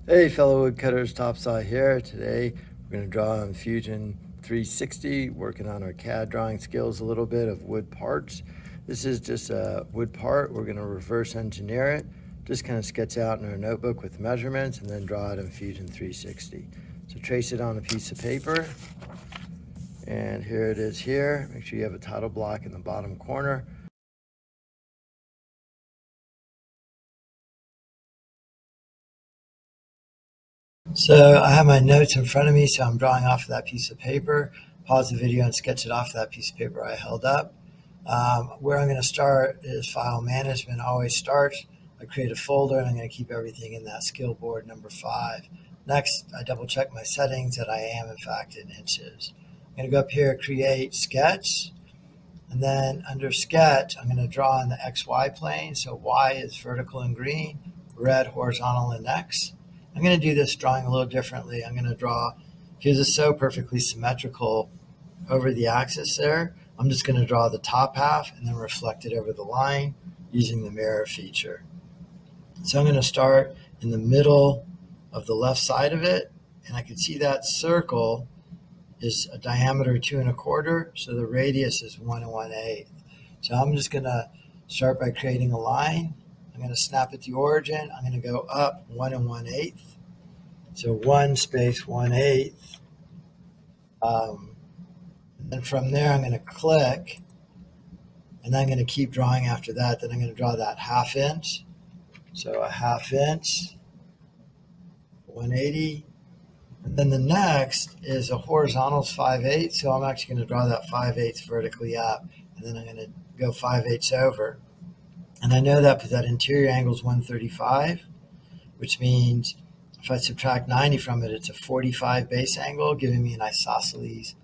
Hey fellow woodcutters, Topsaw here. Today we're going to draw in Fusion 360, working on our CAD drawing skills a little bit of wood parts. This is just a wood part. We're going to reverse engineer it, just kind of sketch out in our notebook with measurements and then draw it in Fusion 360. So trace it on a piece of paper, and here it is here. Make sure you have a title block in the bottom corner. So I have my notes in front of me, so I'm drawing off of that piece of paper. Pause the video and sketch it off of that piece of paper I held up. Where I'm going to start is file management. Always starts. I create a folder and I'm going to keep everything in that skill board number 5. Next, I double check my settings that I am in fact in inches. I'm going to go up here, create sketch. And then under sketch, I'm going to draw in the XY plane. So Y is vertical and green, red, horizontal, and X. I'm going to do this drawing a little differently. I'm going to draw, because it's so perfectly symmetrical over the axis there, I'm just going to draw the top half and then reflect it over the line using the mirror feature. So I'm going to start in the middle of the left side of it, and I can see that circle is a diameter 2 1/4, so the radius is 1 1/8. So I'm just going to start by creating a line. I'm going to snap at the origin. I'm going to go up 1 1/8. So 1 space 1/8. And then from there, I'm going to click, and then I'm going to keep drawing after that. Then I'm going to draw that 1/2 inch. So a 1/2 inch, 180. And then the next is a horizontal 5/8. So I'm actually going to draw that 5/8 vertically up, and then I'm going to go 5/8 over. And I know that because that interior angle is 135, which means if I subtract 90 from it, it's a 45 base angle, giving me an isosceles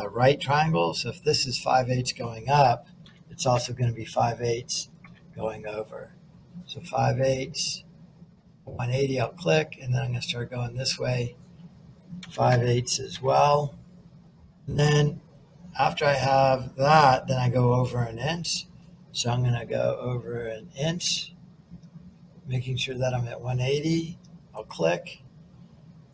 right triangle. So if this is 5/8 going up, it's also going to be 5/8 going over. So 5/8, 180, I'll click, and then I'm going to start going this way, 5/8 as well. And then after I have that, then I go over an inch. So I'm going to go over an inch, making sure that I'm at 180. I'll click.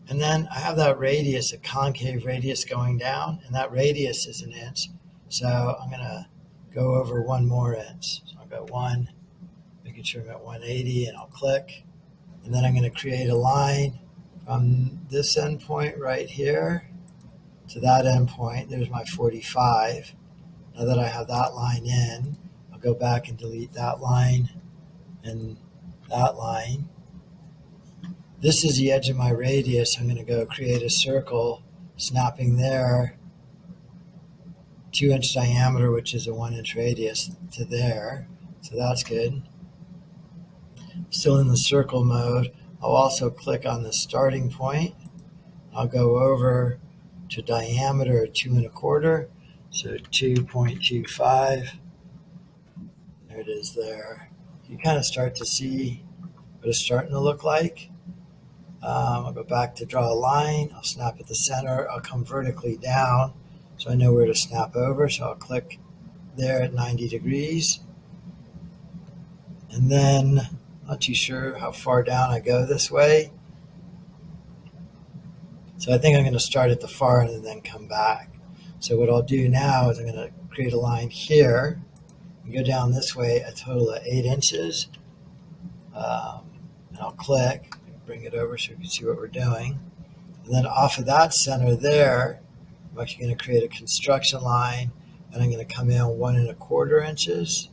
And then I have that radius, a concave radius going down, and that radius is 1 inch. So I'm going to go over 1 more inch. So I'll go 1, making sure I'm at 180, and I'll click. And then I'm going to create a line from this endpoint right here to that endpoint. There's my 45. Now that I have that line in, I'll go back and delete that line and that line. This is the edge of my radius. I'm going to go create a circle, snapping there, 2 inch diameter, which is a 1 inch radius, to there. So that's good. Still in the circle mode. I'll also click on the starting point. I'll go over to diameter 2 1/4, so 2.25. There it is there. You kind of start to see what it's starting to look like. I'll go back to draw a line. I'll snap at the center. I'll come vertically down so I know where to snap over. So I'll click there at 90 degrees. And then, not too sure how far down I go this way. So I think I'm going to start at the far end and then come back. So what I'll do now is I'm going to create a line here and go down this way a total of 8 inches. And I'll click, bring it over so you can see what we're doing. And then off of that center there, I'm actually going to create a construction line, and I'm going to come in 1 1/4 inches.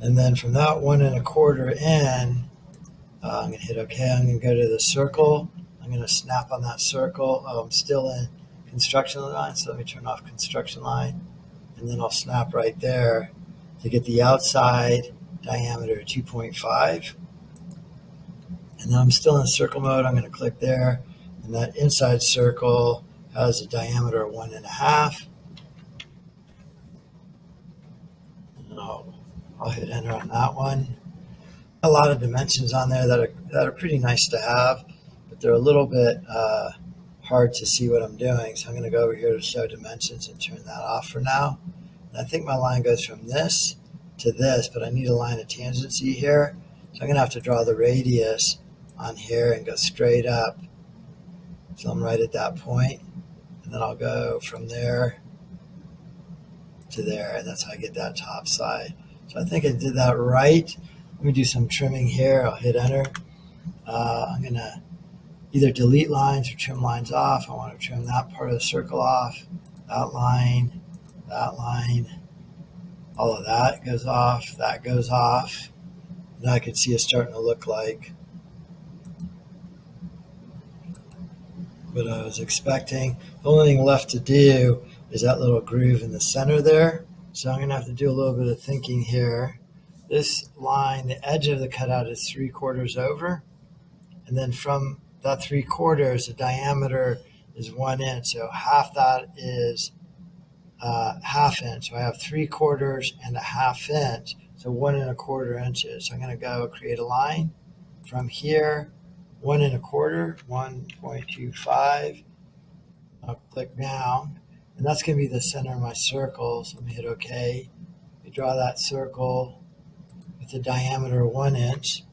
And then from that 1 1/4 in, I'm going to hit OK. I'm going to go to the circle. I'm going to snap on that circle. Oh, I'm still in construction line, so let me turn off construction line. And then I'll snap right there to get the outside diameter 2.5. And then I'm still in circle mode. I'm going to click there. And that inside circle has a diameter of 1 1/2. And I'll hit enter on that one. A lot of dimensions on there that are pretty nice to have, but they're a little bit hard to see what I'm doing. So I'm going to go over here to show dimensions and turn that off for now. And I think my line goes from this to this, but I need a line of tangency here. So I'm going to have to draw the radius on here and go straight up. So I'm right at that point. And then I'll go from there to there. And that's how I get that top side. So I think I did that right. Let me do some trimming here. I'll hit enter. I'm going to either delete lines or trim lines off. I want to trim that part of the circle off. That line, all of that goes off. That goes off. Now I can see it starting to look like what I was expecting. The only thing left to do is that little groove in the center there. So I'm going to have to do a little bit of thinking here. This line, the edge of the cutout is 3/4 over. And then from that 3/4, the diameter is 1 inch. So half that is ½ inch. So I have 3/4 and ½ inch. So 1 1/4 inches. So I'm going to go create a line from here, 1 1/4, 1.25. I'll click down, and that's going to be the center of my circle. So let me hit OK. We draw that circle with a diameter of 1 inch.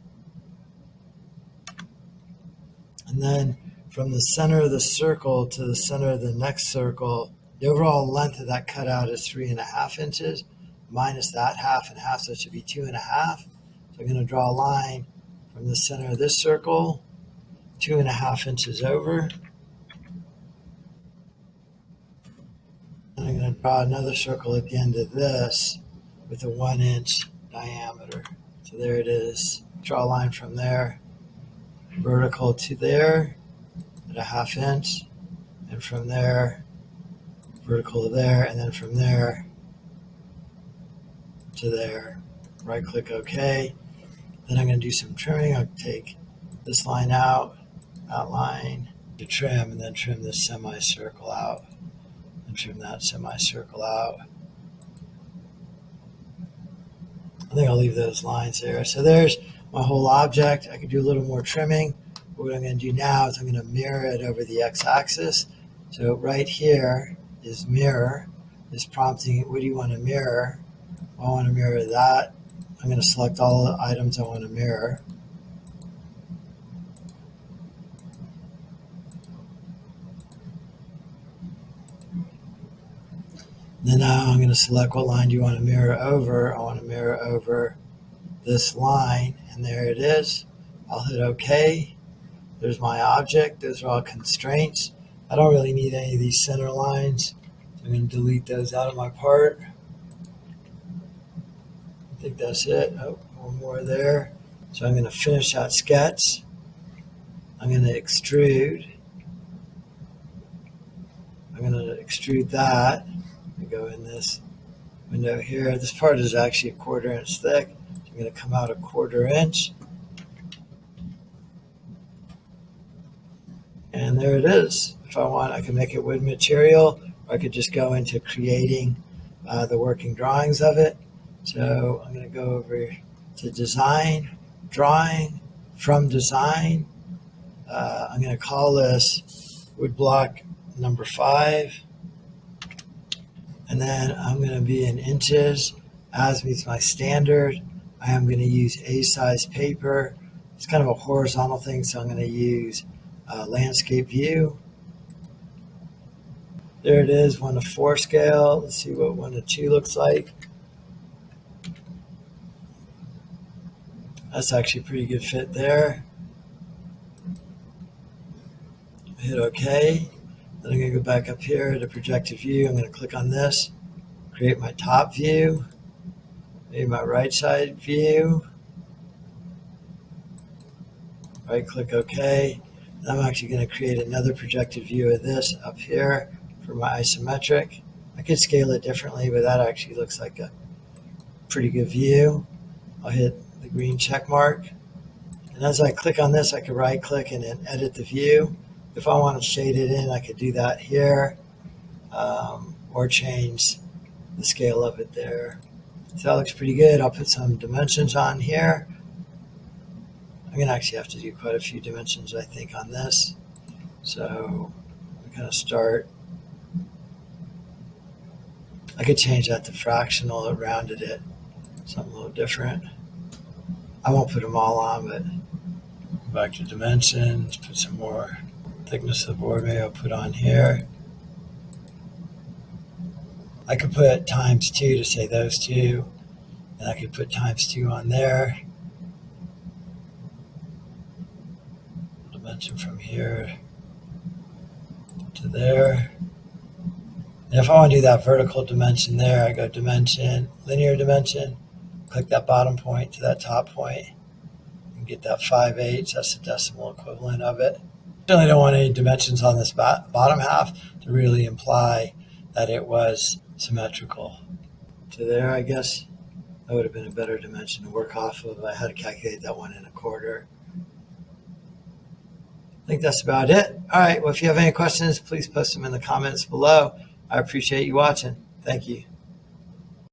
And then from the center of the circle to the center of the next circle, the overall length of that cutout is 3½ inches, minus that half and half, so it should be 2½. So I'm going to draw a line from the center of this circle, 2½ inches over. And I'm going to draw another circle at the end of this with a 1 inch diameter. So there it is. Draw a line from there, vertical to there at ½ inch, and from there, vertical to there, and then from there to there. Right click OK. Then I'm going to do some trimming. I'll take this line out, that line to trim, and then trim this semicircle out, and trim that semicircle out. I think I'll leave those lines there. So there's my whole object. I could do a little more trimming. But what I'm going to do now is I'm going to mirror it over the x-axis. So right here is mirror. It's prompting, what do you want to mirror? I want to mirror that. I'm going to select all the items I want to mirror. Then now I'm going to select what line do you want to mirror over. I want to mirror over this line, and there it is. I'll hit OK. There's my object. Those are all constraints. I don't really need any of these center lines, so I'm going to delete those out of my part. I think that's it. Oh, one more there. So I'm going to finish that sketch. I'm going to extrude. I'm going to extrude that. Go in this window here. This part is actually 1/4 inch thick. So I'm going to come out 1/4 inch. And there it is. If I want, I can make it wood material, or I could just go into creating the working drawings of it. So I'm going to go over to design, drawing, from design. I'm going to call this wood block number 5. And then I'm going to be in inches, as meets my standard. I am going to use A-size paper. It's kind of a horizontal thing, so I'm going to use landscape view. There it is, 1:4 scale. Let's see what 1:2 looks like. That's actually a pretty good fit there. Hit OK. Then I'm going to go back up here to projected view. I'm going to click on this, create my top view, maybe my right side view. Right click OK. And I'm actually going to create another projected view of this up here for my isometric. I could scale it differently, but that actually looks like a pretty good view. I'll hit the green check mark. And as I click on this, I can right click and then edit the view. If I want to shade it in, I could do that here, or change the scale of it there. So that looks pretty good. I'll put some dimensions on here. I'm going to actually have to do quite a few dimensions, I think, on this. So kind of start. I could change that to fractional. It rounded it. Something a little different. I won't put them all on, but go back to dimensions, put some more thickness of the board. Maybe I'll put on here. I could put times 2 to say those two, and I could put times 2 on there. Dimension from here to there. And if I want to do that vertical dimension there, I go dimension, linear dimension, click that bottom point to that top point, and get that 5/8. That's the decimal equivalent of it. Certainly don't want any dimensions on this bottom half to really imply that it was symmetrical. To there, I guess that would have been a better dimension to work off of. I had to calculate that 1 1/4. I think that's about it. All right. Well, if you have any questions, please post them in the comments below. I appreciate you watching. Thank you.